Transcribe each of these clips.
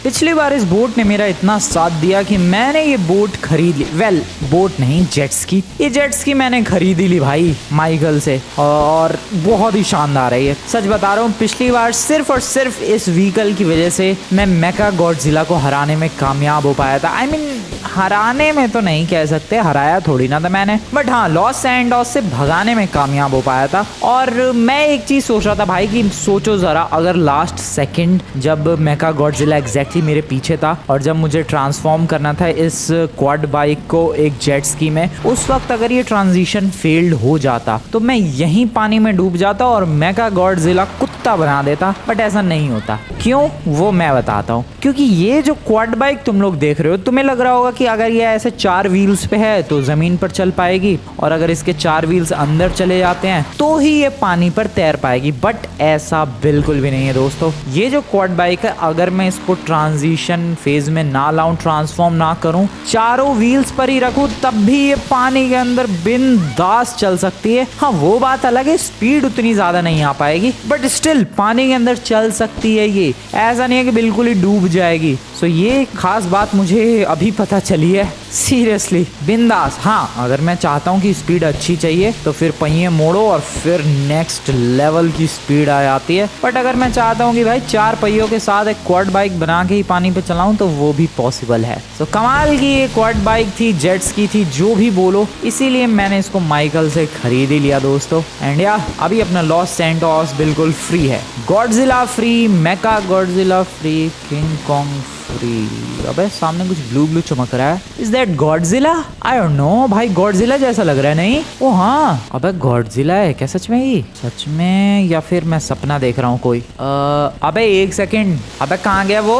पिछली बार इस बोट ने मेरा इतना साथ दिया कि मैंने ये बोट खरीद ली। वेल बोट नहीं, जेट्स की। ये जेट्स की मैंने खरीद ली भाई माइकल से, और बहुत ही शानदार है ये। सच बता रहा हूँ, पिछली बार सिर्फ और सिर्फ इस व्हीकल की वजह से मैं मेका गॉडजिला को हराने में कामयाब हो पाया था। आई मीन हराने में तो नहीं कह सकते, हराया थोड़ी ना था मैंने, बट हाँ लॉस सैंटोस से भगाने में कामयाब हो पाया था। और मैं एक चीज सोच रहा था भाई कि सोचो जरा, अगर लास्ट सेकंड जब मेका गॉडजिला एग्जैक्टली मेरे पीछे था और जब मुझे ट्रांसफॉर्म करना था इस क्वाड बाइक को एक जेट स्की में, उस वक्त अगर ये ट्रांजिशन फेल्ड हो जाता तो मैं यहीं पानी में डूब जाता और मेका गॉडजिला कुत्ता बना देता। बट ऐसा नहीं होता। क्यों, वो मैं बताता हूँ। क्योंकि ये जो क्वाड बाइक तुम लोग देख रहे हो, तुम्हें लग रहा होगा कि अगर ये ऐसे 4 व्हील्स पे है तो जमीन पर चल पाएगी, और अगर इसके 4 व्हील्स अंदर चले जाते हैं तो ही ये पानी पर तैर पाएगी। बट ऐसा बिल्कुल भी नहीं है दोस्तों। ये जो क्वाड बाइक है, अगर मैं इसको ट्रांजिशन फेज में ना लाऊं, ट्रांसफॉर्म ना करूं, चारों व्हील्स पर ही रखूं, तब भी ये पानी के अंदर बिंदास चल सकती है। हाँ वो बात अलग है, स्पीड उतनी ज्यादा नहीं आ पाएगी, बट स्टिल पानी के अंदर चल सकती है ये। ऐसा नहीं है कि बिल्कुल ही डूब जाएगी। सो ये खास बात मुझे अभी पता चली है। सीरियसली बिंदास। हाँ अगर मैं चाहता हूँ कि स्पीड अच्छी चाहिए तो फिर पहिए मोड़ो और फिर नेक्स्ट लेवल की स्पीड आ जाती है। बट अगर मैं चाहता हूँ कि भाई 4 पहियों के साथ एक क्वाड बाइक बना के ही पानी पे चलाऊं तो वो भी पॉसिबल है। तो कमाल की ये क्वाड बाइक थी, जेट्स की थी, जो भी बोलो, इसीलिए मैंने इसको माइकल से खरीद ही लिया दोस्तों। एंड या अभी अपना लॉस सैंटोस बिल्कुल फ्री है। Godzilla free, Mecha Godzilla free, King Kong free. अबे सामने कुछ ब्लू ब्लू चमक रहा है। Is that Godzilla? I don't know भाई, गॉडजिला जैसा लग रहा है। नहीं ओ हाँ, अबे गॉडजिला है क्या सच में? ही सच में, या फिर मैं सपना देख रहा हूँ कोई? अबे एक सेकंड, अबे कहाँ गया वो?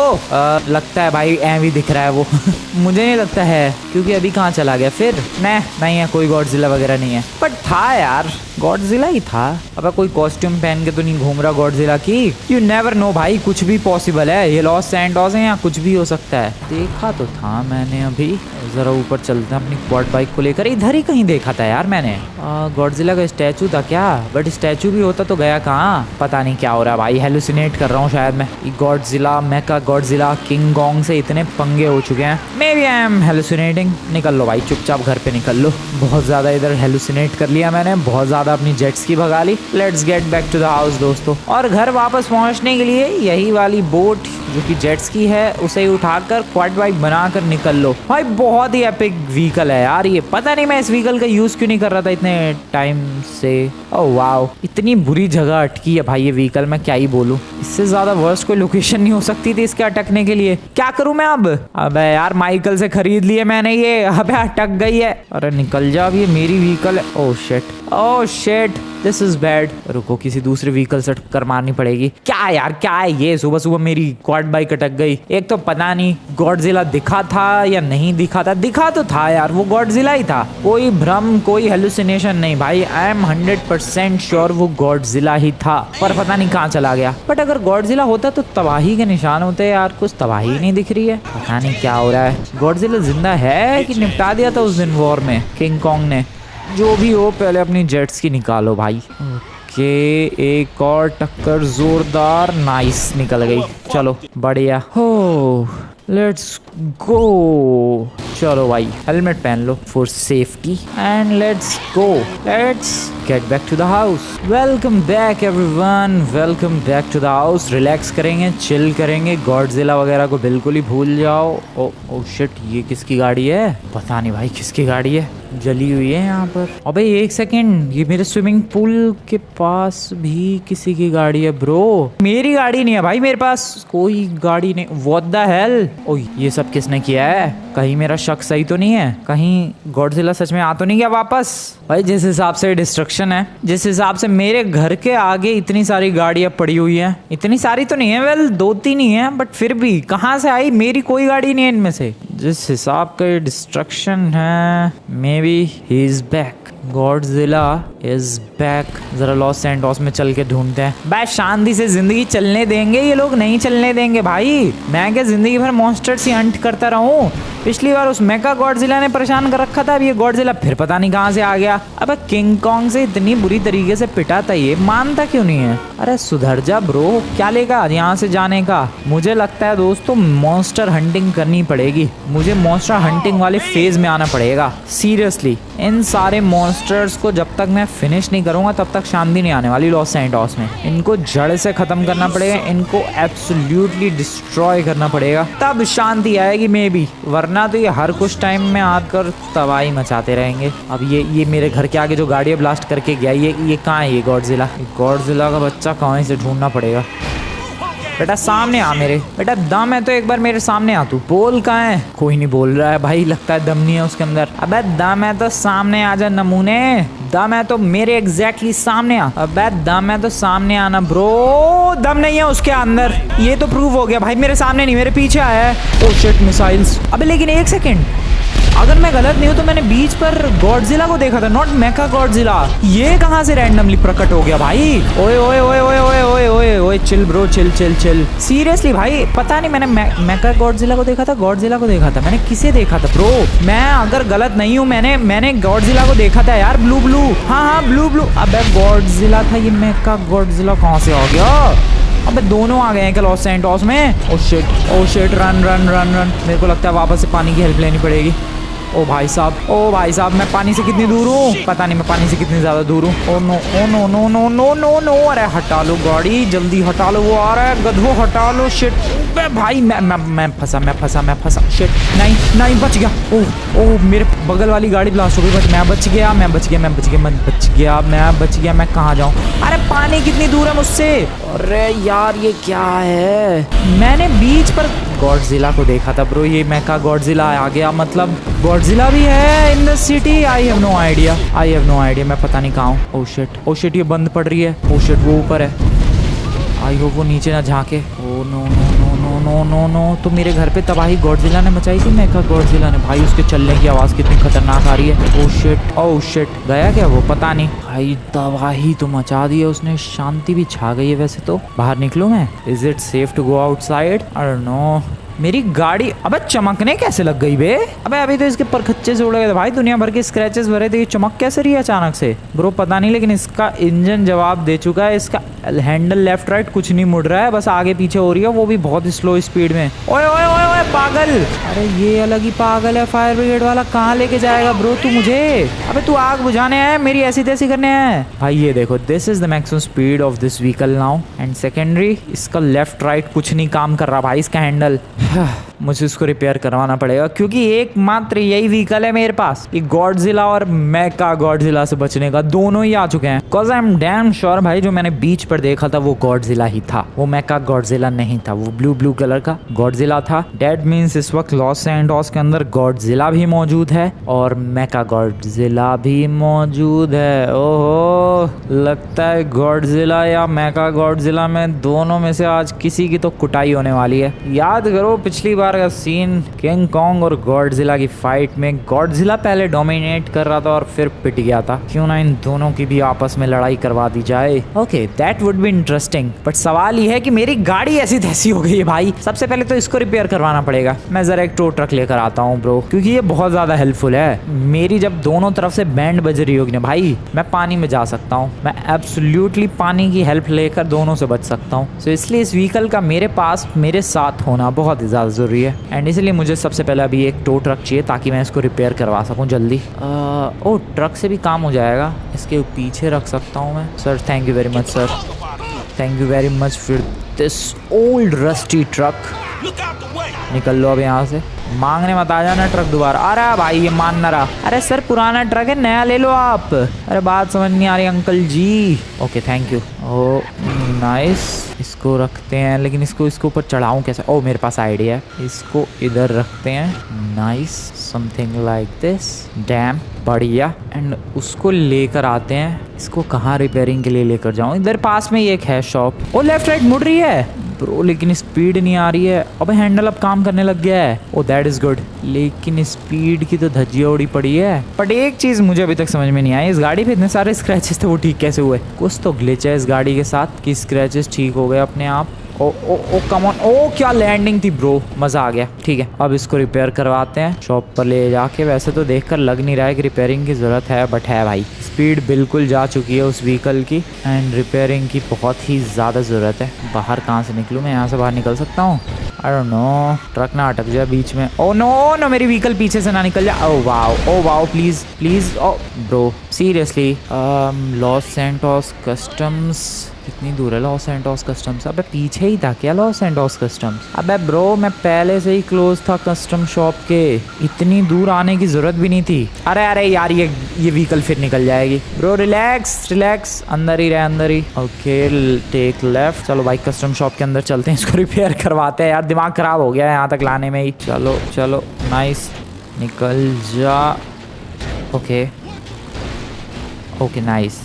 लगता है भाई एवी दिख रहा है वो। मुझे नहीं लगता है, क्योंकि अभी कहाँ चला गया फिर? नहीं है, कोई गॉडजिला वगैरह नहीं है। बट था यार, गॉडजिला ही था। अबे कोई कॉस्ट्यूम पहन के तो नहीं घूम रहा गॉडजिला की? यू नेवर नो भाई, कुछ भी पॉसिबल है। ये लॉस सैंटोस है या कुछ भी हो सकता है। देखा तो था मैंने अभी, जरा ऊपर चलते हैं अपनी क्वाड बाइक को लेकर। इधर ही कहीं देखा था यार मैंने। गॉडजिला का स्टैचू था क्या? बट स्टैचू भी होता तो गया कहाँ? पता नहीं क्या हो रहा है भाई, हेलुसिनेट कर रहा हूँ शायद मैं। Godzilla, Mecha Godzilla, King Kong से इतने पंगे हो चुके हैं। Maybe I am hallucinating. निकल लो भाई, चुपचाप घर पे निकल लो। बहुत ज्यादा इधर हेलुसिनेट कर लिया मैंने, बहुत ज्यादा अपनी जेट्स की भगा ली। Let's get back to the house दोस्तों। और घर वापस पहुंचने के लिए यही वाली बोट जो कि जेट्स की है, उसे उठाकर क्वाड बाइक बनाकर निकल लो भाई। बहुत ही एपिक व्हीकल है यार ये। पता नहीं मैं इस व्हीकल का यूज क्यों नहीं कर रहा था इतने टाइम से। ओह वाओ, इतनी बुरी जगह अटकी है भाई ये व्हीकल, मैं क्या ही बोलूं। इससे ज्यादा वर्स्ट कोई लोकेशन नहीं हो सकती थी इसके अटकने के लिए। क्या करूं मैं अब? अबे यार माइकल से खरीद लिए मैंने ये, अबे अटक गई है। अरे निकल जा, अब ये मेरी व्हीकल है। Oh shit, this is bad. रुको, किसी दूसरे व्हीकल से टक्कर मारनी पड़ेगी। क्या यार, क्या है ये? सुबह सुबह मेरी क्वाड बाइक अटक गई। एक तो पता नहीं गॉडजिला दिखा था या नहीं दिखा था। दिखा तो था यार, वो गॉडजिला ही था। कोई भ्रम, कोई हेलुसिनेशन नहीं भाई। आई एम 100% श्योर वो गॉडजिला ही था, पर पता नहीं कहाँ चला गया। बट अगर गॉडजिला होता तो तबाही के निशान होते यार। कुछ तबाही नहीं दिख रही है, पता नहीं क्या हो रहा है। गॉडजिला जिंदा है कि निपटा दिया था उस दिन वॉर में किंग कॉन्ग ने? जो भी हो, पहले अपनी जेट्स की निकालो भाई। ओके, एक और टक्कर जोरदार, नाइस, निकल गई। चलो बढ़िया हो, लेट्स गो। चलो भाई, हेलमेट पहन लो for safety and let's go. Let's get back to the house. Welcome back everyone, welcome back to the house. Relax करेंगे, चिल करेंगे, गॉडजिला वगैरह को बिल्कुल ही भूल जाओ। ओ शिट, ये किसकी गाड़ी है? पता नहीं भाई किसकी गाड़ी है, जली हुई है यहाँ पर। अबे एक सेकंड, ये मेरे स्विमिंग पूल के पास भी किसी की गाड़ी है ब्रो। मेरी गाड़ी नहीं है भाई, मेरे पास कोई गाड़ी नहीं। What the hell? ओह, ये सब किसने किया है? कहीं मेरा शक सही तो नहीं है? कहीं गॉडजिला सच में आ तो नहीं गया वापस? भाई जिस हिसाब से डिस्ट्रक्शन है, जिस हिसाब से मेरे घर के आगे इतनी सारी गाड़ियां पड़ी हुई हैं, इतनी सारी तो नहीं है, वेल 2-3 ही है, बट फिर भी कहाँ से आई? मेरी कोई गाड़ी नहीं है इनमें से। जिस हिसाब का ये डिस्ट्रक्शन है, may be he is back. Godzilla is back. जरा लॉस सैंटोस में चल के ढूंढते हैं। भाई शांति से जिंदगी चलने देंगे ये लोग? नहीं चलने देंगे भाई। मैं क्या जिंदगी भर मॉन्स्टर्स ही हंट करता रहूं? पिछली बार उस मेका गॉडजिला ने परेशान कर रखा था, अब ये गॉडजिला फिर पता नहीं कहां से आ गया। अब किंग कॉन्ग से इतनी बुरी तरीके से पिटा था, ये मानता क्यों नहीं है? अरे सुधर जा ब्रो, क्या लेगा यहाँ से जाने का? मुझे लगता है दोस्तों मॉन्स्टर हंटिंग करनी पड़ेगी। मुझे मॉन्स्टर हंटिंग वाले फेज में आना पड़ेगा सीरियसली। इन सारे मॉन्स्टर्स को जब तक मैं फिनिश नहीं करूंगा तब तक शांति नहीं आने वाली लॉस सैंटोस में। इनको जड़ से खत्म करना पड़ेगा, इनको एब्सोल्युटली डिस्ट्रॉय करना पड़ेगा, तब शांति आएगी मे बी। वरना तो ये हर कुछ टाइम में आकर तबाही मचाते रहेंगे। अब ये मेरे घर के आगे जो गाड़ी ब्लास्ट करके गया, ये कहाँ है? ये गॉडजिला का बच्चा कहाँ से ढूंढना पड़ेगा। बेटा सामने आ मेरे, बेटा दम है तो एक बार मेरे सामने आ। तू बोल कहाँ है? कोई नहीं बोल रहा है भाई, लगता है दम नहीं है उसके अंदर। अबे दम है तो सामने आ जा नमूने, दम है तो मेरे एग्जैक्टली सामने आ। अबे दम है तो सामने आना ब्रो। दम नहीं है उसके अंदर, ये तो प्रूव हो गया भाई। मेरे सामने नहीं, मेरे पीछे आया है। Oh shit missiles. अबे लेकिन एक सेकेंड, अगर मैं गलत नहीं हूँ तो मैंने बीच पर गॉडजिला को देखा था, नॉट मेका गॉडजिला। ये कहाँ से रैंडमली प्रकट हो गया भाई? ओए ओए ओए ओए ओए ओए ओए ओए chill bro, chill chill chill. Seriously भाई पता नहीं, मैंने मेका गॉडजिला को देखा था, गॉडजिला को देखा था, मैंने किसे देखा था ब्रो? मैं अगर गलत नहीं हूँ मैंने गॉडजिला को देखा था यार। ब्लू, हाँ ब्लू। अबे गॉडजिला था ये, मेका गॉडजिला कहाँ से आ गया? अबे दोनों आ गए हैं क्या लॉस सैंटोस में? Oh shit run. मेरे को लगता है वापस से पानी की हेल्प लेनी पड़ेगी। ओ भाई साहब, मैं पानी से कितनी दूर हूँ? पता नहीं मैं पानी से कितनी ज्यादा दूर हूँ। Oh no oh no no no no no no. अरे हटा लो गाड़ी, जल्दी हटा लो, वो आ रहा है, गधो हटा लो। शिट भाई मैं फंसा। शिट नहीं बच गया। ओह मेरे बगल वाली गाड़ी ब्लास्ट हो गई, बट मैं बच गया। मैं कहाँ जाऊँ? अरे पानी कितनी दूर है मुझसे? अरे यार ये क्या है? मैंने बीच पर गॉडजिला को देखा था ब्रो, ये मेका गॉडजिला आ गया, मतलब गॉडजिला भी है in the city. I have no idea, मैं पता नहीं कहाँ हूँ। ओ शिट ये बंद पड़ रही है। ओ शिट वो ऊपर है, आई होप वो नीचे ना झांके। Oh no no no no no no no. तो मेरे घर पे तबाही गॉडजिला ने मचाई थी, मेका गॉडजिला ने। भाई उसके चलने की आवाज़ कितनी खतरनाक आ रही है। ओ शिट गया क्या वो? पता नहीं भाई, तबाही तो मचा दी है उसने। शांति भी छा गई है वैसे तो। बाहर निकलूं मैं? Is it safe to go outside? I don't know. मेरी गाड़ी अबे चमकने कैसे लग गई बे? अबे अभी तो इसके परखच्चे से उड़ गए थे भाई, दुनिया भर के स्क्रैचेस भरे थे, ये चमक कैसे रही है अचानक से ब्रो? पता नहीं, लेकिन इसका इंजन जवाब दे चुका है। इसका हैंडल लेफ्ट राइट कुछ नहीं मुड़ रहा है, बस आगे पीछे हो रही है, वो भी बहुत स्लो स्पीड में। ओए ओए ओए ओए पागल! अरे ये अलग ही पागल है फायर ब्रिगेड वाला। कहाँ लेके जाएगा ब्रो तू मुझे? अबे तू आग बुझाने है, मेरी ऐसी तैसी करने है? भाई ये देखो, this is the maximum speed of this vehicle now. And secondary, इसका लेफ्ट राइट कुछ नहीं काम कर रहा भाई, इसका हैंडल। मुझे इसको रिपेयर करवाना पड़ेगा, क्योंकि एकमात्र यही व्हीकल है मेरे पास, ये गॉडजिला और मेका गॉडजिला से बचने का। दोनों ही आ चुके हैं। Cause I am damn sure भाई, जो मैंने बीच पर देखा था वो गॉडजिला ही था, वो मेका गॉडजिला नहीं था, वो ब्लू कलर का गॉडजिला था। डेट मीन्स इस वक्त लॉस सैंटोस के अंदर गॉडजिला भी मौजूद है और मेका गॉडजिला भी मौजूद है। ओहो, लगता है गॉडजिला या मेका गॉडजिला में दोनों में से आज किसी की तो कुटाई होने वाली है। याद करो पिछली बार का सीन, किंग कॉन्ग और गॉडजिला की फाइट में गॉडजिला पहले डोमिनेट कर रहा था और फिर पिट गया था। क्यों ना इन दोनों की भी आपस में लड़ाई करवा दी जाए। Okay, that would be interesting. But सवाल ये है कि मेरी गाड़ी ऐसी तैसी हो गई है भाई। सबसे पहले तो इसको रिपेयर करवाना पड़ेगा। मैं जरा एक टो ट्रक लेकर आता हूँ ब्रो, क्योंकि ये बहुत ज्यादा हेल्पफुल है। मेरी जब दोनों तरफ से बैंड बज रही होगी ना भाई, मैं पानी में जा सकता हूँ। मैं एब्सोल्युटली पानी की हेल्प लेकर दोनों से बच सकता हूँ। सो इसलिए इस व्हीकल का मेरे पास मेरे साथ होना बहुत ही ज्यादा जरूरी है। एंड इसलिए मुझे सबसे पहले अभी एक टो ट्रक चाहिए ताकि मैं इसको रिपेयर करवा सकूं जल्दी। ओ ट्रक से भी काम हो जाएगा, इसके पीछे रख सकता हूं मैं। Sir thank you very much sir, thank you very much for this old rusty truck. निकल लो अब यहाँ से, मांगने मत आ जाना ट्रक दोबारा। अरे भाई ये मान ना रहा। अरे सर पुराना ट्रक है, नया ले लो आप। अरे बात समझ नहीं आ रही uncle ji. Okay thank you. Oh nice, इसको रखते हैं, लेकिन इसको ऊपर चढ़ाऊं कैसे? ओ मेरे पास आइडिया है, इसको इधर रखते हैं। Nice, something like this. Dam बढ़िया। एंड उसको लेकर आते हैं। इसको कहाँ रिपेयरिंग के लिए लेकर जाऊं? इधर पास में ही एक है शॉप। ओ लेफ्ट राइट मुड़ रही है। ब्रो लेकिन स्पीड नहीं आ रही है। अबे हैंडल अब काम करने लग गया है। ओ दैट इज गुड, लेकिन स्पीड की तो धज्जियां उड़ी पड़ी है। बट एक चीज मुझे अभी तक समझ में नहीं आई, इस गाड़ी पे इतने सारे स्क्रैचेस थे वो ठीक कैसे हुए? कुछ तो ग्लिच है इस गाड़ी के साथ कि स्क्रैचेस ठीक हो गए अपने आप। ओ ओ ओ कम ऑन, ओ क्या लैंडिंग थी ब्रो, मजा आ गया। ठीक है अब इसको रिपेयर करवाते हैं शॉप पर ले जाके। वैसे तो देखकर लग नहीं रहा है कि रिपेयरिंग की जरूरत है, बट है भाई। स्पीड बिल्कुल जा चुकी है उस व्हीकल की एंड रिपेयरिंग की बहुत ही ज़्यादा ज़रूरत है। बाहर कहाँ से निकलूँ मैं? यहाँ से बाहर निकल सकता हूँ? आई डोंट नो, ट्रक ना अटक जाए बीच में। ओ नो मेरी व्हीकल पीछे से ना निकल जाए। Oh wow please please. Oh bro seriously, Los Santos customs कितनी दूर है? लॉस सैंटोस कस्टम्स, अबे पीछे ही था क्या लॉस सैंटोस कस्टम्स? अबे ब्रो मैं पहले से ही क्लोज था कस्टम शॉप के, इतनी दूर आने की जरूरत भी नहीं थी। अरे यार ये व्हीकल फिर निकल जाएगी। ब्रो रिलैक्स, अंदर ही रहे, अंदर ही। Okay take left. चलो भाई कस्टम शॉप के अंदर चलते हैं, इसको रिपेयर करवाते हैं। यार दिमाग खराब हो गया है यहाँ तक लाने में ही। चलो नाइस, निकल जा। Okay nice.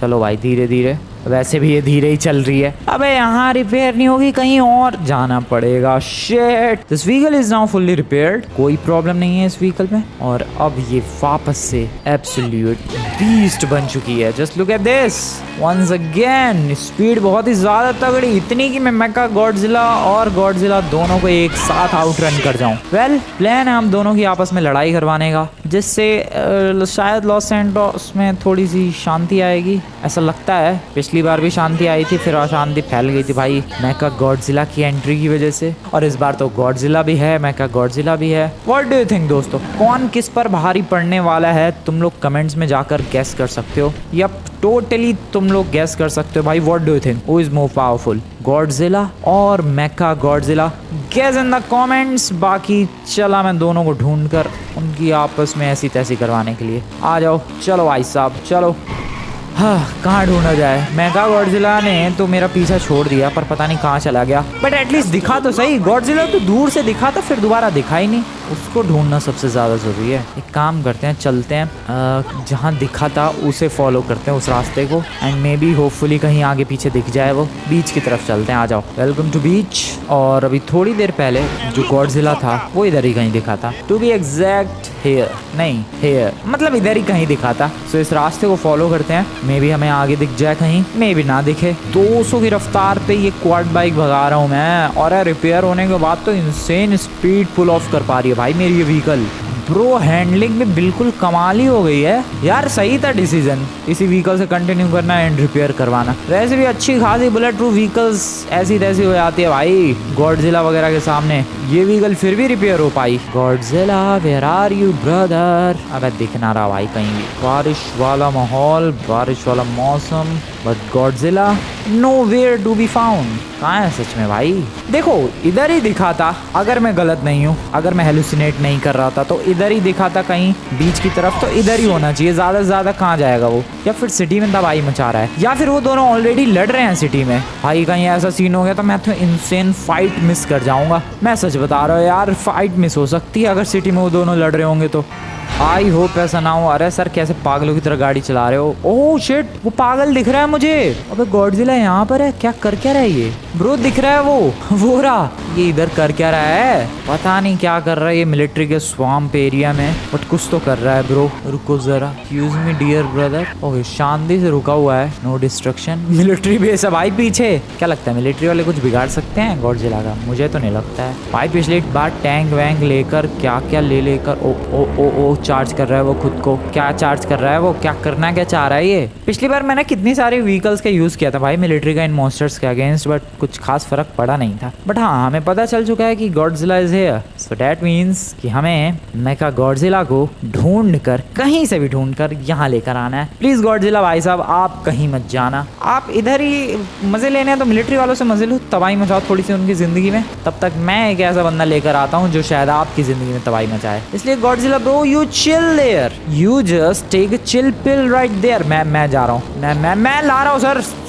चलो भाई धीरे धीरे, वैसे भी ये धीरे ही चल रही है। अबे यहाँ रिपेयर नहीं होगी, कहीं और जाना पड़ेगा। Shit, this vehicle is now fully repaired. कोई प्रॉब्लम नहीं है इस व्हीकल में और अब ये वापस से एब्सोल्यूट बीस्ट बन चुकी है। Just look at this once again. Speed बहुत ही ज्यादा तगड़ी, इतनी कि मैं मेका गॉडजिला और गॉडजिला दोनों को एक साथ आउट रन कर जाऊं। वेल प्लान है हम दोनों की आपस में लड़ाई करवाने का, जिससे शायद लॉस सैंटोस में थोड़ी सी शांति आएगी, ऐसा लगता है। पिछली बार भी शांति आई थी, फिर अशांति फैल गई थी भाई मेका गॉडजिला की एंट्री की वजह से। और इस बार तो गॉडजिला भी है, मेका गॉडजिला भी है। व्हाट डू यू थिंक दोस्तों, कौन किस पर भारी पड़ने वाला है? तुम लोग कमेंट्स में जाकर गैस कर सकते हो, या टोटली तुम लोग गैस कर सकते हो भाई। What do you think, who is more powerful, Godzilla और Mecha Godzilla? Guess in the comments. बाकी चला मैं दोनों को ढूंढकर उनकी आपस में ऐसी तैसी करवाने के लिए। आ जाओ, चलो भाई साहब चलो। हाँ कहाँ ढूंढा जाए? मेगा गॉडजिला ने तो मेरा पीछा छोड़ दिया, पर पता नहीं कहाँ चला गया। बट एटलीस्ट दिखा तो सही। गॉडजिला तो दूर से दिखा था, फिर दोबारा दिखा ही नहीं। उसको ढूंढना सबसे ज़्यादा ज़रूरी है। एक काम करते हैं, चलते हैं जहाँ दिखा था उसे फॉलो करते हैं, उस रास्ते को। एंड मे बी होपफुली कहीं आगे पीछे दिख जाए वो। बीच की तरफ चलते हैं, आ जाओ। वेलकम टू बीच। और अभी थोड़ी देर पहले जो गॉडजिला था वो इधर ही कहीं दिखा था, टू बी एग्जैक्ट हेयर, मतलब इधर ही कहीं दिखा था। सो इस रास्ते को फॉलो करते हैं, मे बी हमें आगे दिख जाए कहीं, मे बी ना दिखे। 200 की रफ्तार पे ये क्वाड बाइक भगा रहा हूँ मैं, और रिपेयर होने के बाद तो इंसेन स्पीड पुल ऑफ कर पा रही है भाई मेरी ये व्हीकल। ब्रो हैंडलिंग में बिल्कुल कमाल ही हो गई है यार। सही था डिसीजन इसी व्हीकल से कंटिन्यू करना एंड रिपेयर करवाना। वैसे भी अच्छी खासी बुलेट प्रूफ व्हीकल्स ऐसी तैसी हो जाती है भाई गॉडजिला वगैरह के सामने। ये व्हीकल फिर भी रिपेयर हो पाई। Godzilla where are you brother? अबे दिख ना रहा भाई कहीं भी। बारिश वाला माहौल, बारिश वाला मौसम, but Godzilla nowhere to be found. कहाँ है सच में भाई? देखो इधर ही दिखा था, अगर मैं गलत नहीं हूँ, अगर मैं हेलुसिनेट नहीं कर रहा था तो इधर ही दिखा था कहीं बीच की तरफ, तो इधर ही होना चाहिए। ज्यादा से ज्यादा कहाँ जाएगा वो? या फिर सिटी में तबाही मचा रहा है, या फिर वो दोनों ऑलरेडी लड़ रहे हैं सिटी में। भाई कहीं ऐसा सीन हो गया तो मैं तो इंसेन फाइट मिस कर जाऊंगा। मैं सच बता रहा हूँ यार, फाइट मिस हो सकती है अगर सिटी में वो दोनों लड़ रहे होंगे तो। आई होप ऐसा ना हो। अरे सर कैसे पागलों की तरह गाड़ी चला रहे हो? ओह शिट, वो पागल दिख रहा है मुझे। अबे गॉडजिला यहाँ पर है क्या? कर क्या रहा है ये? ब्रो दिख रहा है वो रहा। ये इधर कर क्या रहा है? पता नहीं क्या कर रहा है ये मिलिट्री के स्वाम्प एरिया में, बट कुछ तो कर रहा है ब्रो। रुको जरा, excuse me dear brother. Okay शांति से रुका हुआ है, नो डिस्ट्रक्शन। मिलिट्री बेस है भाई पीछे। क्या लगता है मिलिट्री वाले कुछ बिगाड़ सकते हैं गॉडजिला का? मुझे तो नहीं लगता है भाई। पिछली बार टैंक वैंक लेकर क्या क्या लेकर ओ चार्ज कर रहा है वो खुद को। क्या चार्ज कर रहा है वो? क्या करना क्या चाह रहा है ये? पिछली बार मैंने कितनी सारी व्हीकल्स का यूज किया था भाई मिलिट्री का इन मॉन्स्टर्स के अगेंस्ट, बट कुछ खास फर्क पड़ा नहीं था। बट हाँ हमें पता चल चुका है कि Godzilla is here, so that means कि हमें मेका गॉडजिला को ढूंढ कर, कहीं से भी ढूंढ कर यहाँ लेकर आना है। प्लीज गॉडजिला भाई साहब आप कहीं मत जाना, आप इधर ही मजे लेने हैं तो मिलिट्री वालों से मजे लो, तबाही मचाओ थोड़ी सी उनकी जिंदगी में। तब तक मैं एक ऐसा बंदा लेकर आता हूँ जो शायद आपकी जिंदगी में तबाही मचाए। इसलिए Godzilla bro you chill there, you just take a chill pill right there. मैं जा रहा हूँ, मैं ला रहा हूँ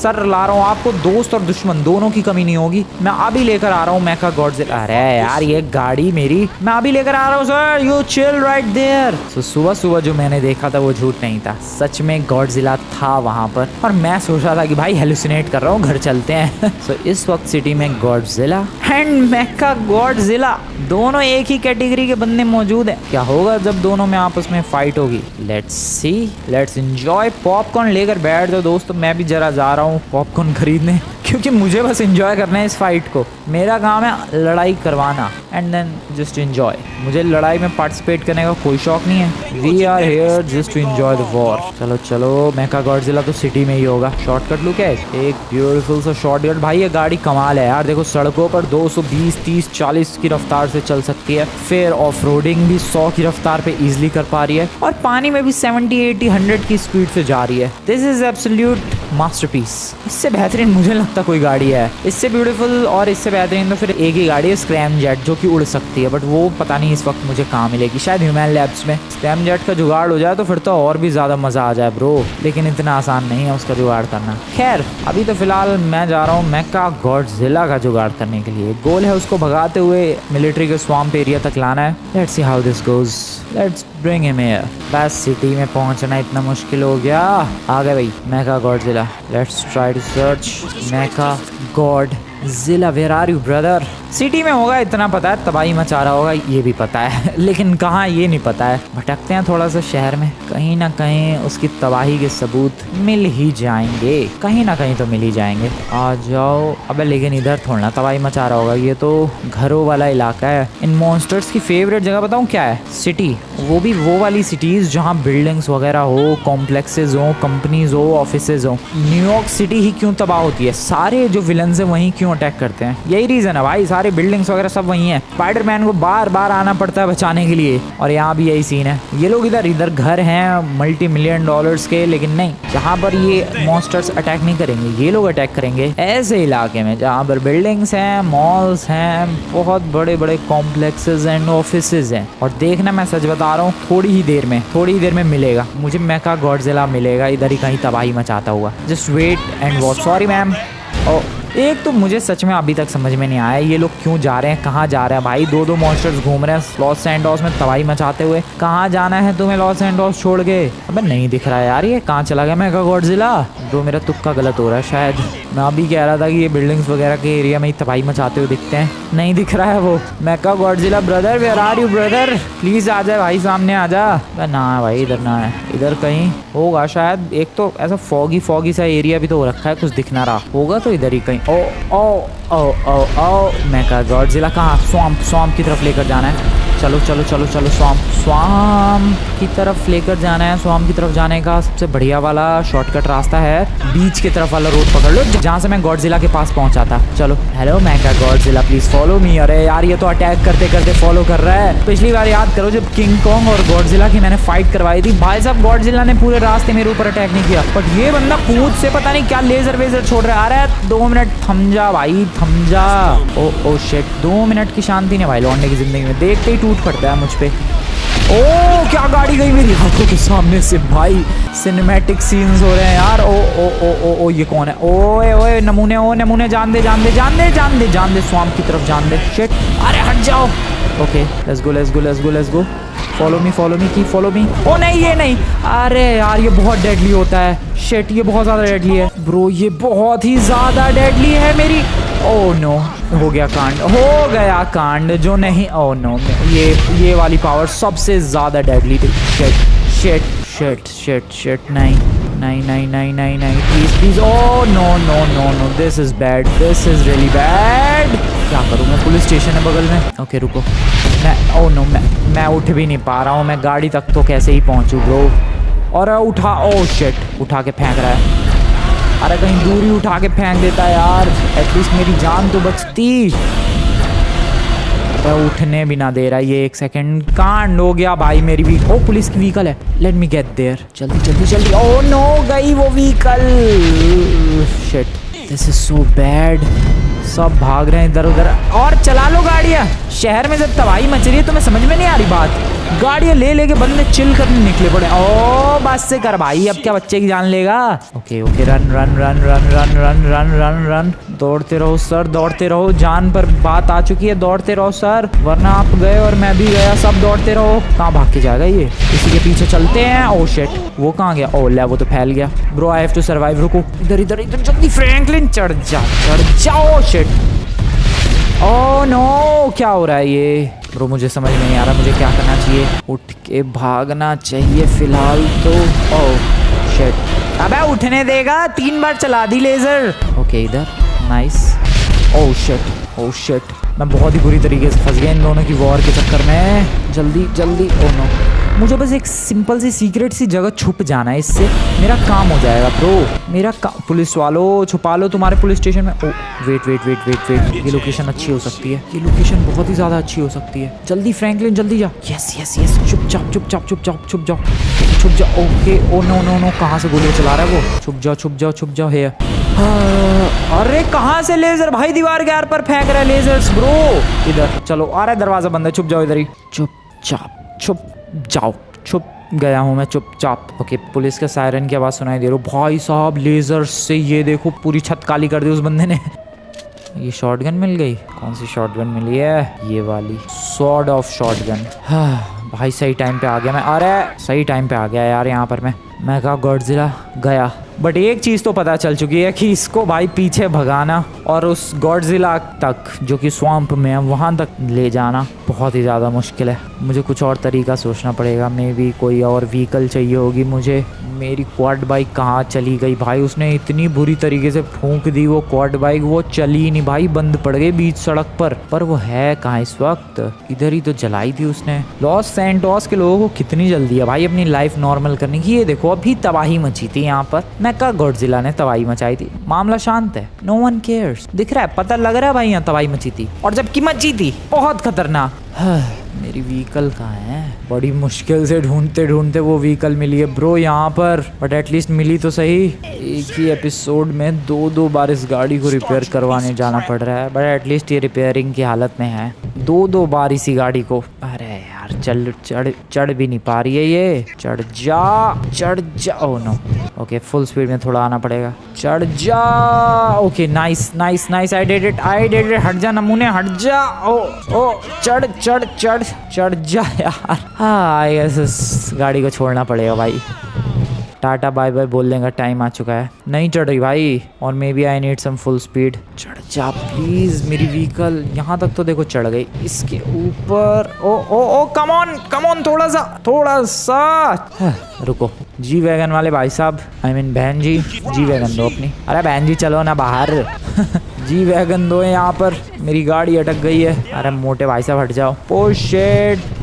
सर ला रहा हूँ। आपको दोस्त और दुश्मन दोनों की कमी नहीं होगी। मैं अभी लेकर आ रहा हूँ मेका गॉडजिला। अरे यार ये गाड़ी मेरी मेरी, मैं अभी लेकर आ रहा हूँ sir, you chill right there. तो सुबह सुबह जो मैंने देखा था वो झूठ नहीं था, सच में गॉडजिला था वहाँ पर, और मैं सोच रहा था कि भाई हेलुसिनेट कर रहा हूँ, घर चलते हैं। सो इस वक्त सिटी में गॉडजिला एंड मेका गॉडजिला दोनों एक ही कैटेगरी के बंदे मौजूद हैं। क्या होगा जब दोनों में आपस में फाइट होगी? Let's see, let's enjoy. Popcorn लेकर बैठ जाओ दोस्तों, मैं भी जरा जा रहा हूँ पॉपकॉर्न खरीदने, क्योंकि मुझे बस एंजॉय करना है इस फाइट को। मेरा काम है लड़ाई करवाना एंड देन जस्ट एंजॉय। मुझे लड़ाई में पार्टिसिपेट करने का कोई शौक नहीं है। We are here just to enjoy the war. चलो चलो, मेका गॉडजिला तो सिटी में ही होगा। शॉर्टकट लुक है, एक ब्यूटीफुल सा शॉर्टकट। भाई ये गाड़ी कमाल है यार, देखो सड़कों पर 220, 30, 40 की रफ्तार से चल सकती है, फिर ऑफ रोडिंग भी 100 की रफ्तार पे इजिली कर पा रही है, और पानी में भी 70, 80, 100 की स्पीड से जा रही है। This is absolute masterpiece. इससे बेहतरीन मुझे लगता कोई गाड़ी है, इससे ब्यूटीफुल और इससे बेहतरीन तो फिर एक ही गाड़ी है, स्क्रैम जेट, जो कि उड़ सकती है, बट वो पता नहीं इस वक्त मुझे कहाँ मिलेगी, शायद ह्यूमन लैब्स में। स्क्रैम जेट का जुगाड़ हो जाए तो फिर तो और भी ज्यादा मजा आ जाए ब्रो, लेकिन इतना आसान नहीं है उसका जुगाड़ करना। खैर अभी तो फिलहाल मैं जा रहा हूँ मेका गॉडजिला का जुगाड़ करने के लिए। गोल है उसको भगाते हुए मिलिट्री के स्वाम्प एरिया तक लाना है। Let's see how this goes, let's bring him here. बस सिटी में पहुंचना इतना मुश्किल हो गया। आ गए भाई Mecha Godzilla. Let's try to search Mecha Godzilla, where are you brother? City में होगा इतना पता है, तबाही मचा रहा होगा ये भी पता है, लेकिन कहाँ ये नहीं पता है। भटकते हैं थोड़ा सा शहर में, कहीं ना कहीं उसकी तबाही के सबूत मिल ही जाएंगे, कहीं ना कहीं तो मिल ही जाएंगे। आ जाओ। अबे लेकिन इधर थोड़ा तबाही मचा रहा होगा, ये तो घरों वाला इलाका है। इन मॉन्स्टर्स की फेवरेट जगह बताऊँ क्या है? सिटी, वो भी वो वाली सिटीज जहाँ बिल्डिंग्स वगैरह हो, कॉम्प्लेक्सेस हो, कंपनीज हो, ऑफिसेज हो। न्यूयॉर्क सिटी ही क्यों तबाह होती है? सारे जो विलन्स हैं वहीं क्यों अटैक करते हैं? यही रीजन है भाई, सारे बिल्डिंग्स वगैरह सब वहीं हैं। स्पाइडरमैन को बार बार आना पड़ता है बचाने के लिए, और यहाँ भी यही सीन है। ये लोग इधर घर हैं मल्टी मिलियन डॉलर्स के, लेकिन नहीं, जहाँ पर ये मॉन्स्टर्स अटैक नहीं करेंगे, ये लोग अटैक करेंगे ऐसे इलाके में जहाँ पर बिल्डिंग्स हैं, मॉल्स हैं, बहुत बड़े बड़े कॉम्प्लेक्सेस एंड ऑफिसेज हैं। और देखना, मैं सच बता रहा हूँ, थोड़ी ही देर में मिलेगा मुझे मेका गॉडजिला, मिलेगा इधर ही कहीं तबाही मचाता हुआ। Just wait and watch. Sorry ma'am. एक तो मुझे सच में अभी तक समझ में नहीं आया ये लोग क्यों जा रहे हैं, कहाँ जा रहे हैं भाई? दो मॉन्स्टर्स घूम रहे हैं लॉस सैंटोस में तबाही मचाते हुए। कहाँ जाना है तुम्हें लॉस सैंटोस छोड़ के? अबे नहीं दिख रहा है यार, ये कहाँ चला गया मेका गॉडजिला? ब्रो मेरा तुक्का गलत हो रहा है शायद। मैं अभी कह रहा था कि ये बिल्डिंग्स वगैरह के एरिया में ही तबाही मचाते हुए दिखते हैं, नहीं दिख रहा है वो। Mecha Godzilla brother, where are you brother? Please आ जाए भाई, सामने आ जा। ना भाई इधर ना है, इधर कहीं होगा शायद। एक तो ऐसा फॉगी सा एरिया भी तो हो रखा है, कुछ दिख ना रहा होगा तो इधर ही कहीं। ओ मेका गॉडजिला कहाँ? स्वाम्प की तरफ लेकर जाना है। चलो स्वाम्प की तरफ लेकर जाना है। स्वाम्प की तरफ जाने का सबसे बढ़िया वाला शॉर्टकट रास्ता है बीच की तरफ वाला रोड पकड़ लो, जहाँ से मैं गॉडजिला के पास पहुंचा था। चलो, hello Mecha Godzilla, please follow me. अरे यार ये तो अटैक करते करते फॉलो कर रहा है। पिछली बार याद करो जब किंग कॉन्ग और गॉडजिला की मैंने फाइट करवाई थी, भाई साहब गॉडजिला ने पूरे रास्ते मेरे ऊपर अटैक नहीं किया, बट ये बंदा कूद से पता नहीं क्या लेजर वेजर छोड़ रहा है। आ रहा है, 2 मिनट थम जा भाई, थम जा। ओ शिट, 2 मिनट की शांति नहीं भाई लौंडे की जिंदगी में, देखते ही टूट पड़ता है मुझ पे। ओ क्या गाड़ी गई मेरी आंखों के सामने से भाई। सिनेमैटिक सीन्स हो रहे हैं यार। ओ ये कौन है? ओए नमूने, जान दे स्वाम्प की तरफ जान दे। शिट, अरे हट जाओ। Okay let's go. Follow me oh नहीं, ये नहीं। अरे यार ये बहुत डेडली होता है। शिट, ये बहुत ज्यादा डेडली है ब्रो, ये बहुत ही ज्यादा डेडली है मेरी। ओह नो, हो गया कांड जो नहीं। ओह नो, ये वाली पावर सबसे ज्यादा डेडली थी। शिट, नहीं, please. Oh no, this is really bad. क्या करूँ मैं? पुलिस स्टेशन है बगल में। ओके रुको, मैं उठ भी नहीं पा रहा हूँ, मैं गाड़ी तक तो कैसे ही पहुँचूँ ब्रो? और उठा के फेंक रहा है। अरे कहीं दूरी उठा के फेंक देता है यार, एटलीस्ट मेरी जान तो बचती। तो उठने भी ना दे रहा है ये। 1 सेकंड, कांड हो गया भाई मेरी भी। ओ पुलिस की व्हीकल है, लेट मी गेट देयर। जल्दी। ओ नो, गई वो vehicle. Shit, this is so bad. सब भाग रहे हैं इधर उधर। और चला लो गाड़ियाँ। शहर में जब तबाही मच रही है तुम्हें समझ में नहीं आ रही बात। गाड़ियाँ ले लेके बंदे चिल करने निकले पड़े। ओ बस से कर भाई, अब क्या बच्चे की जान लेगा। Okay okay, run run run run run run run run run. दौड़ते रहो सर, दौड़ते रहो। जान पर बात आ चुकी है, दौड़ते रहो सर, वरना आप गए और मैं भी गया। सब दौड़ते रहो। कहाँ भाग के जाएगा ये? इसी के पीछे चलते हैं। ओ शिट, वो कहाँ गया? ओ ले, वो तो फैल गया। Bro I have to survive. रुको, इधर इधर इधर जल्दी फ्रैंकलिन चढ़ जा, चढ़ जाओ। शिट, ओह नो, क्या हो रहा है ये? ब्रो मुझे समझ में नहीं आ रहा मुझे क्या करना चाहिए। उठ के भागना चाहिए फिलहाल तो। ओह शिट, अबे उठने देगा? 3 बार चला दी लेजर। ओके इधर, nice. Oh shit, oh shit, मैं बहुत ही बुरी तरीके से फंस गया इन दोनों की वॉर के चक्कर में। जल्दी जल्दी। ओह नो, मुझे बस एक सिंपल सी सीक्रेट सी जगह छुप जाना है, इससे मेरा काम हो जाएगा ब्रो। मेरा पुलिस वालों छुपा लो तुम्हारे पुलिस स्टेशन में। Oh wait wait wait wait wait, ये लोकेशन अच्छी हो सकती है। ये लोकेशन बहुत ही ज़्यादा अच्छी हो सकती है। जल्दी फ्रैंकलिन जल्दी जा। यस यस यस, चुपचाप चुपचाप चुपचाप छुप जाओ, छुप जाओ। Okay, oh no no no, कहाँ से गोलियाँ चला रहा है वो? छुप जाओ छुप जाओ छुप जाओ। है अरे कहाँ से लेजर भाई? दीवार के आर पर फेंक रहा है लेजर्स ब्रो। इधर चलो, आ रहा है दरवाजा बंद है। छुप जाओ इधर ही, चुपचाप छुप जाओ। छुप गया हूँ मैं चुपचाप। ओके, पुलिस के सायरन की आवाज़ सुनाई दे रही। भाई साहब लेजर से ये देखो पूरी छत काली कर दी उस बंदे ने। ये शॉटगन मिल गई। कौन सी शॉटगन मिली है? ये वाली सॉर्ड ऑफ शॉटगन। भाई सही टाइम पे आ गया मैं। अरे सही टाइम पे आ गया यार यहाँ पर मैं कहा गॉडजिला गया। बट एक चीज़ तो पता चल चुकी है कि इसको भाई पीछे भगाना और उस गॉडजिला तक जो कि स्वैम्प में है वहाँ तक ले जाना बहुत ही ज़्यादा मुश्किल है। मुझे कुछ और तरीका सोचना पड़ेगा। मे बी कोई और व्हीकल चाहिए होगी मुझे। मेरी क्वाड बाइक कहाँ चली गई भाई? उसने इतनी बुरी तरीके से फूंक दी वो क्वाड बाइक, वो चली नहीं भाई, बंद पड़ गई बीच सड़क पर वो है कहाँ इस वक्त? इधर ही तो जलाई थी उसने। लॉस सैंटोस के लोगों को कितनी जल्दी है भाई अपनी लाइफ नॉर्मल करने की। ये देखो अभी तबाही मची थी यहाँ पर। मैं कहा गॉडजिला ने तबाही मचाई थी। मामला शांत है, नो वन केयर्स। दिख रहा है, पता लग रहा है भाई यहाँ तबाही मची थी, और जबकि मची थी बहुत खतरनाक। मेरी व्हीकल कहाँ है? बड़ी मुश्किल से ढूंढते ढूंढते वो व्हीकल मिली है ब्रो यहाँ पर, बट एटलीस्ट मिली तो सही। एक ही एपिसोड में 2-2 बार इस गाड़ी को रिपेयर करवाने जाना पड़ रहा है, बट एटलीस्ट ये रिपेयरिंग की हालत में है। 2-2 बार इसी गाड़ी को। अरे यार चढ़ भी नहीं पा रही है ये। चढ़ जा। Oh no, okay full speed में थोड़ा आना पड़ेगा। चढ़ जा। Okay nice nice nice, I did it. हट जा नमूने, हट जा। ओ चढ़ जा यार। हाँ इस गाड़ी को छोड़ना पड़ेगा भाई। टाटा बाय बाय बोलने का टाइम आ चुका है। नहीं चढ़ रही भाई, और maybe I need some full speed. चढ़ जा प्लीज मेरी व्हीकल। यहाँ तक तो देखो चढ़ गई, इसके ऊपर। ओ कम ऑन थोड़ा सा। रुको, जी वैगन वाले भाई साहब, आई मीन बहन जी वैगन दो अपनी। अरे बहन जी चलो ना बाहर। जी वैगन दो यहाँ पर, मेरी गाड़ी अटक गई है। अरे मोटे भाई साहब हट जाओ।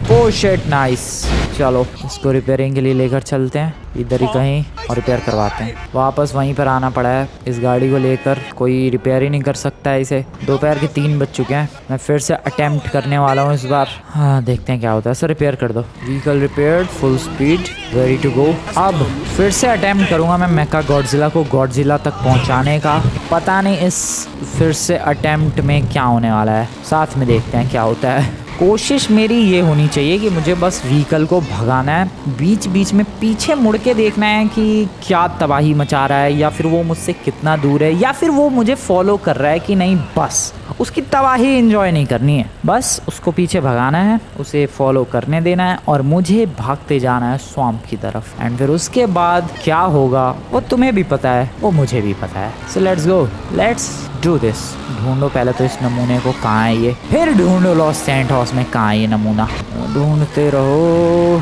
पोशेट नाइस। चलो इसको रिपेयरिंग के लिए लेकर चलते हैं इधर ही कहीं और रिपेयर करवाते हैं। वापस वहीं पर आना पड़ा है इस गाड़ी को लेकर, कोई रिपेयर ही नहीं कर सकता है इसे। दोपहर के 3 बज चुके हैं। मैं फिर से अटेम्प्ट करने वाला हूँ इस बार। हाँ देखते हैं क्या होता है। सर रिपेयर कर दो। Vehicle repaired, full speed, ready to go. अब फिर से अटेम्प्ट करूँगा मैं मेका गॉडजिला को गॉडजिला तक पहुँचाने का। पता नहीं इस फिर से अटेम्प्ट में क्या होने वाला है, साथ में देखते हैं क्या होता है। कोशिश मेरी ये होनी चाहिए कि मुझे बस व्हीकल को भगाना है। बीच बीच में पीछे मुड़ के देखना है कि क्या तबाही मचा रहा है, या फिर वो मुझसे कितना दूर है, या फिर वो मुझे फॉलो कर रहा है कि नहीं। बस उसकी तबाही एंजॉय नहीं करनी है, बस उसको पीछे भगाना है, उसे फॉलो करने देना है, और मुझे भागते जाना है स्वैम्प की तरफ। एंड फिर उसके बाद क्या होगा वो तुम्हें भी पता है, वो मुझे भी पता है। So let's go, let's do this. ढूंढो पहले तो इस नमूने को, कहाँ है ये, फिर ढूंढो लॉस सैंटोस में कहाँ है ये नमूना। ढूंढते रहो।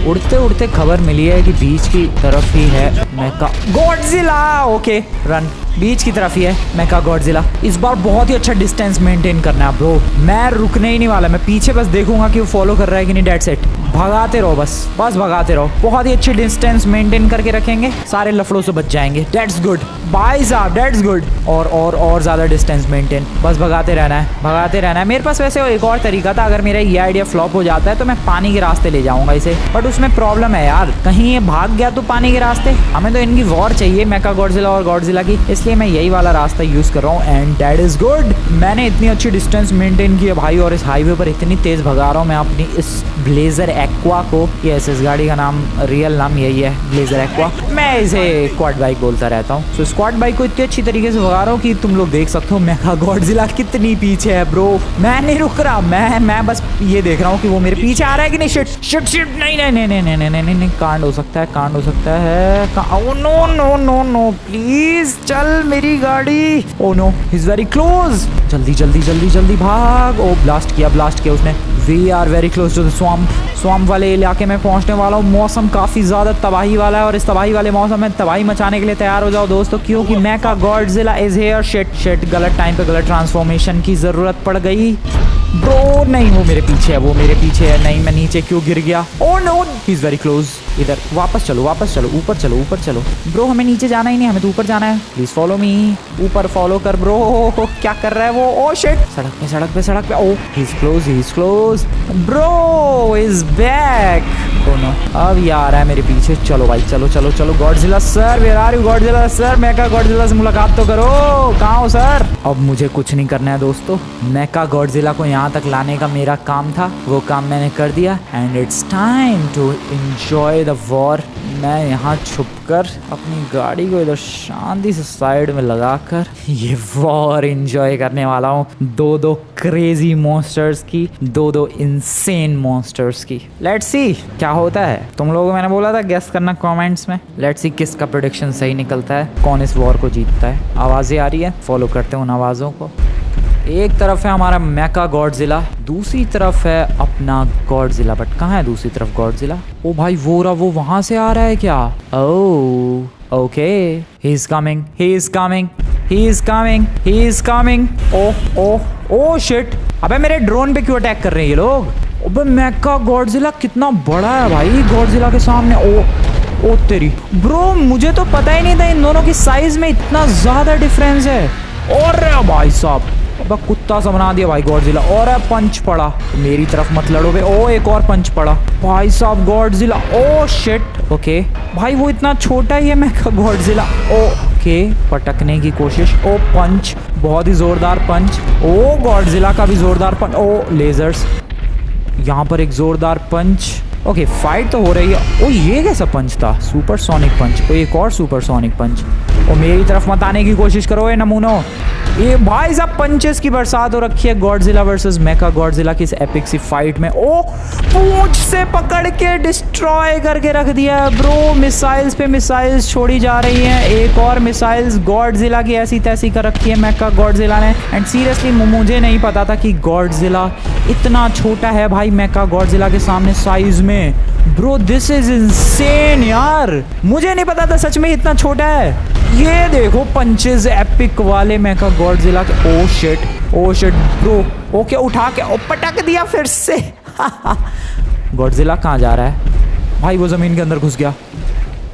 उड़ते उड़ते खबर मिली है कि बीच की तरफ ही है मेका गॉडजिला। ओके रन, बीच की तरफ ही है मेका गॉडजिला। इस बार बहुत ही अच्छा डिस्टेंस मेंटेन करना है ब्रो। मैं रुकने ही नहीं वाला, मैं पीछे बस देखूंगा कि वो फॉलो कर रहा है कि नहीं। डेट सेट, भगाते रहो बस भगाते रहो। बहुत ही अच्छी डिस्टेंस मेंटेन करके रखेंगे, सारे लफड़ों से बच जाएंगे। दैट्स गुड भाई साहब, दैट्स गुड। और ज्यादा डिस्टेंस मेंटेन, बस भगाते रहना है। मेरे पास वैसे एक और तरीका था, अगर मेरा ये आइडिया फ्लॉप ड्रॉप हो जाता है तो मैं पानी के रास्ते ले जाऊंगा इसे, बट उसमें प्रॉब्लम है यार, कहीं ये भाग गया तो पानी के रास्ते। हमें तो इनकी वॉर चाहिए, मेका गॉडजिला और गॉडजिला की, इसलिए मैं यही वाला रास्ता यूज कर रहा हूँ एंड दैट इज गुड। मैंने इतनी अच्छी डिस्टेंस मेंटेन की है भाई, और इस हाईवे पर इतनी तेज भगा रहा हूँ मैं अपनी इस ब्लेजर एक्वा को। यस, इस गाड़ी का नाम, रियल नाम यही है, ब्लेजर एक्वा। मैं इसे स्क्वाड बाइक बोलता रहता हूँ। तो स्क्वाड बाइक को इतनी अच्छी तरीके से भगा रहा हूँ कि तुम लोग देख सकते हो मेका गॉडजिला कितनी पीछे है ब्रो। मैं नहीं रुक रहा, मैं बस ये देख रहा हूँ कि वो मेरे पीछे आ रहा है कि नहीं। शिट शिट शिट, नहीं नहीं नहीं नहीं नहीं नहीं नहीं नहीं, कांड हो सकता है, कांड हो सकता है। Oh no no no no, please चल मेरी गाड़ी। Oh no, he is very close. जल्दी जल्दी जल्दी जल्दी भाग। ओ ब्लास्ट किया उसने। We are very close to the swamp वाले इलाके में पहुंचने वाला हूँ। मौसम काफी ज्यादा तबाही वाला है और इस तबाही वाले मौसम में तबाही मचाने के लिए तैयार हो जाओ दोस्तों, क्योंकि Mecha Godzilla is here. Shit shit, गलत टाइम पे गलत ट्रांसफॉर्मेशन की जरूरत पड़ गई ब्रो। नहीं, वो मेरे पीछे है, वो मेरे पीछे है। नहीं, मैं नीचे क्यों गिर गया? Oh no, he is very close. इधर वापस चलो, ऊपर चलो, ऊपर चलो ब्रो। हमें नीचे जाना ही नहीं, हमें तो ऊपर जाना है। प्लीज फॉलो मी, ऊपर फॉलो कर ब्रो। क्या कर रहा है वो? ओह शिट, सड़क पे। Oh, he is close bro, is back. Oh no, अब ये आ रहा है मेरे पीछे। चलो भाई, चलो Godzilla sir, where are you Godzilla sir? Mecha Godzilla से मुलाकात तो करो, कहाँ हो सर? अब मुझे कुछ नहीं करना है दोस्तों, मेका गॉडजिला को यहाँ तक लाने का मेरा काम था, वो काम मैंने कर दिया and it's time to enjoy the war. मैं यहाँ छुपकर अपनी गाड़ी को इधर शांति से साइड में लगाकर ये वॉर एंजॉय करने वाला हूँ। दो क्रेजी मॉन्स्टर्स की, दो इंसेन मॉन्स्टर्स की। लेट्स सी क्या होता है। तुम लोगों को मैंने बोला था गेस करना कमेंट्स में। लेट्स सी किसका प्रेडिक्शन सही निकलता है, कौन इस वॉर को जीतता है। आवाजें आ रही है, फॉलो करते हैं उन आवाजों को। एक तरफ है हमारा मेका गॉडजिला, दूसरी तरफ है अपना गॉडजिला। बट कहाँ है दूसरी तरफ गॉडजिला? ओ भाई, वो वहां से आ रहा है क्या? Oh okay, he is coming. Oh shit, अबे मेरे ड्रोन पे क्यों अटैक कर रहे हैं ये लोग? अबे मेका गॉडजिला कितना बड़ा है भाई गॉडजिला के सामने। ओ तेरी ब्रो, मुझे तो पता ही नहीं था इन दोनों की साइज में इतना ज्यादा डिफरेंस है। और भाई साहब, अब कुत्ता सा बना दिया भाई गॉडजिला। और पंच पड़ा, मेरी तरफ मत लड़ो बे। ओ, एक और पंच पड़ा भाई साहब गॉडजिला। ओ शिट, ओके भाई, वो इतना छोटा ही है मेका गॉडजिला। ओके, पटकने की कोशिश। ओ पंच, बहुत ही जोरदार पंच। ओ गॉडजिला का भी जोरदार पंच। ओ लेजर्स, यहाँ पर एक जोरदार पंच। ओके, फाइट तो हो रही है। ओ ये कैसा पंच था? सुपरसोनिक पंच। ओ एक और सुपरसोनिक पंच। ओ मेरी तरफ मत आने की कोशिश करो ए नमूनो। ये भाई साहब पंचेस की बरसात हो रखी है गॉडजिला वर्सेस मेका गॉडजिला की इस एपिक सी फाइट में। ओ पूंछ से पकड़ के डिस्ट्रॉय करके रख दिया है ब्रो। मिसाइल्स पे मिसाइल्स छोड़ी जा रही हैं। एक और मिसाइल्स गॉडजिला की ऐसी तैसी कर रखी है मेका गॉडजिला ने। एंड सीरियसली मुझे नहीं पता था कि गॉडजिला इतना छोटा है भाई मेका गॉडजिला के सामने साइज में। ब्रो दिस इज इंसेन यार, मुझे नहीं पता था सच में इतना छोटा है। ये देखो पंचेस एपिक वाले मेका गॉडजिला के। ओ शिट ब्रो, ओके उठा के पटक दिया फिर से। गॉडजिला कहाँ जा रहा है भाई? वो जमीन के अंदर घुस गया।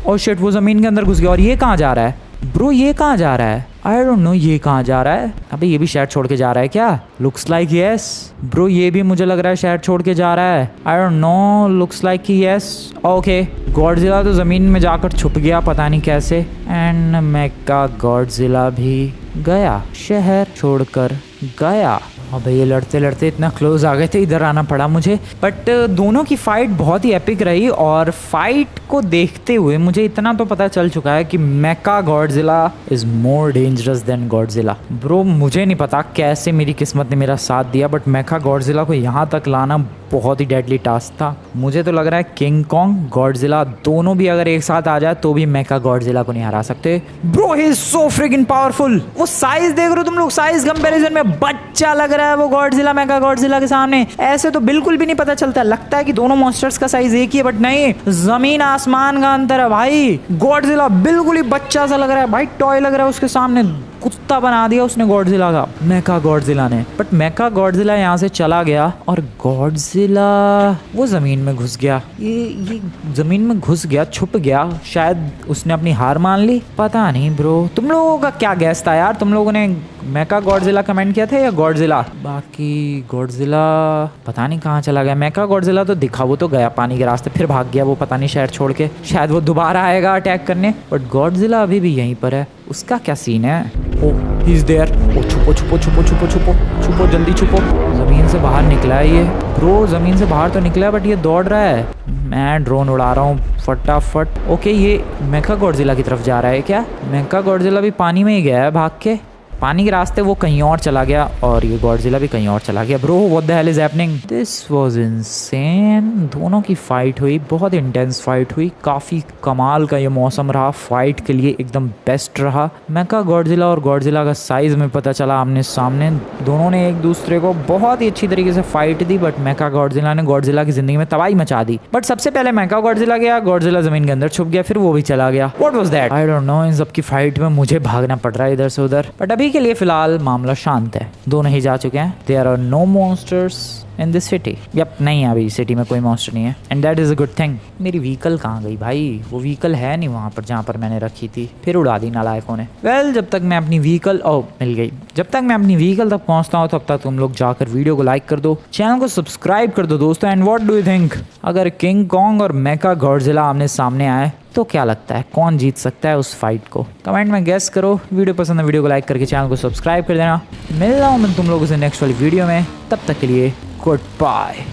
ओ शिट, वो जमीन के अंदर घुस गया। और ये कहाँ जा रहा है ब्रो? ये कहाँ जा रहा है? आई डोंट नो ये कहाँ जा रहा है। अबे ये भी शहर छोड़ के जा रहा है क्या? लुक्स लाइक यस ब्रो, ये भी मुझे लग रहा है शहर छोड़ के जा रहा है। आई डोंट नो, लुक्स लाइक कि यस। ओके, गॉडजिला तो जमीन में जाकर छुप गया पता नहीं कैसे। एंड मेका गॉडजिला भी गया, शहर छोड़कर गया। अबे ये लड़ते लड़ते इतना क्लोज आ गए थे, इधर आना पड़ा मुझे। बट दोनों की फाइट बहुत ही एपिक रही और फाइट को देखते हुए मुझे इतना तो पता चल चुका है कि Mecha Godzilla is more dangerous than Godzilla. Bro मुझे नहीं पता कैसे मेरी किस्मत ने मेरा साथ दिया, बट मेका गॉडजिला को यहाँ तक लाना बहुत ही डेडली टास्क था। मुझे तो लग रहा है किंग कॉन्ग गॉडजिला दोनों भी अगर एक साथ आ जाए तो भी मेका गॉडजिला को नहीं हरा सकते। Bro he is so fricking powerful. वो साइज देख रहे हो तुम लोग, साइज कंपैरिजन में बच्चा लग रहा है वो गॉडजिला मेका गॉडजिला के सामने। ऐसे तो बिल्कुल भी नहीं पता चलता, लगता है कि दोनों मॉन्स्टर्स का साइज एक ही है, बट नहीं, जमीन आसमान का अंतर है भाई। गॉडजिला बिल्कुल ही बच्चा सा लग रहा है भाई, टॉय लग रहा है उसके सामने। कुत्ता बना दिया उसने गॉडजिला का, मेका गॉडजिला ने। बट मेका गॉडजिला यहाँ से चला गया और गॉडजिला वो जमीन में घुस गया। ये जमीन में घुस गया, छुप गया। शायद उसने अपनी हार मान ली, पता नहीं ब्रो। तुम लोगों का क्या गैस था यार? तुम लोगों ने मेका गॉडजिला कमेंट किया था या गॉडजिला? बाकी गॉडजिला पता नहीं कहाँ चला गया। मेका गॉडजिला तो दिखा, वो तो गया पानी के रास्ते, फिर भाग गया वो पता नहीं शहर छोड़ के। शायद वो दोबारा आएगा अटैक करने, बट गॉडजिला अभी भी यहीं पर है। उसका क्या सीन है? ओ ही इज देयर। ओ छुपो छुपो छुपो छुपो छुपो छुपो, जल्दी छुपो। जमीन से बाहर निकला है ये ब्रो, जमीन से बाहर तो निकला है बट ये दौड़ रहा है। मैं ड्रोन उड़ा रहा हूँ फटाफट। ओके ये मेका गॉडजिला की तरफ जा रहा है क्या? मेका गॉडजिला भी पानी में ही गया है भाग के, पानी के रास्ते वो कहीं और चला गया और ये गॉडजिला भी कहीं और चला गया। Bro what the hell is happening? This was insane. दोनों की फाइट हुई, बहुत इंटेंस फाइट हुई। काफ़ी कमाल का ये मौसम रहा फाइट के लिए, एकदम बेस्ट रहा। मेका गॉडजिला और गॉडजिला का साइज में पता चला आमने सामने। दोनों ने एक दूसरे को बहुत ही अच्छी तरीके से फाइट दी, बट मेका गॉडजिला ने गॉडजिला की जिंदगी में तबाही मचा दी। बट सबसे पहले मेका गॉडजिला गया, गॉडजिला जमीन के अंदर छुप गया, फिर वो भी चला गया। What was that? I don't know. इन सब की फाइट में मुझे भागना पड़ रहा है इधर से उधर, बट अभी के लिए फिलहाल मामला शांत है। दोनों ही जा चुके हैं। There are no monsters in this city. Yup, नहीं है अभी सिटी में कोई मॉन्स्टर नहीं है, and that is a good thing. मेरी व्हीकल कहाँ गई भाई? वो व्हीकल है नहीं वहाँ पर जहाँ पर मैंने रखी थी, फिर उड़ा दी नालायकों ने। वेल जब तक मैं अपनी व्हीकल मिल गई। जब तक मैं अपनी व्हीकल तक पहुँचता हूँ तब तक तुम लोग जाकर वीडियो को लाइक कर दो, चैनल को सब्सक्राइब कर दो दोस्तों। And what do you think, अगर किंग कॉन्ग और मेका गॉडजिला आमने सामने आए तो क्या लगता है कौन जीत सकता है उस फाइट को? कमेंट में गेस करो। वीडियो पसंद है वीडियो को लाइक करके चैनल को सब्सक्राइब कर देना। मिल रहा हूँ मैं तुम लोगों से नेक्स्ट वाली वीडियो में, तब तक के लिए गुड बाय।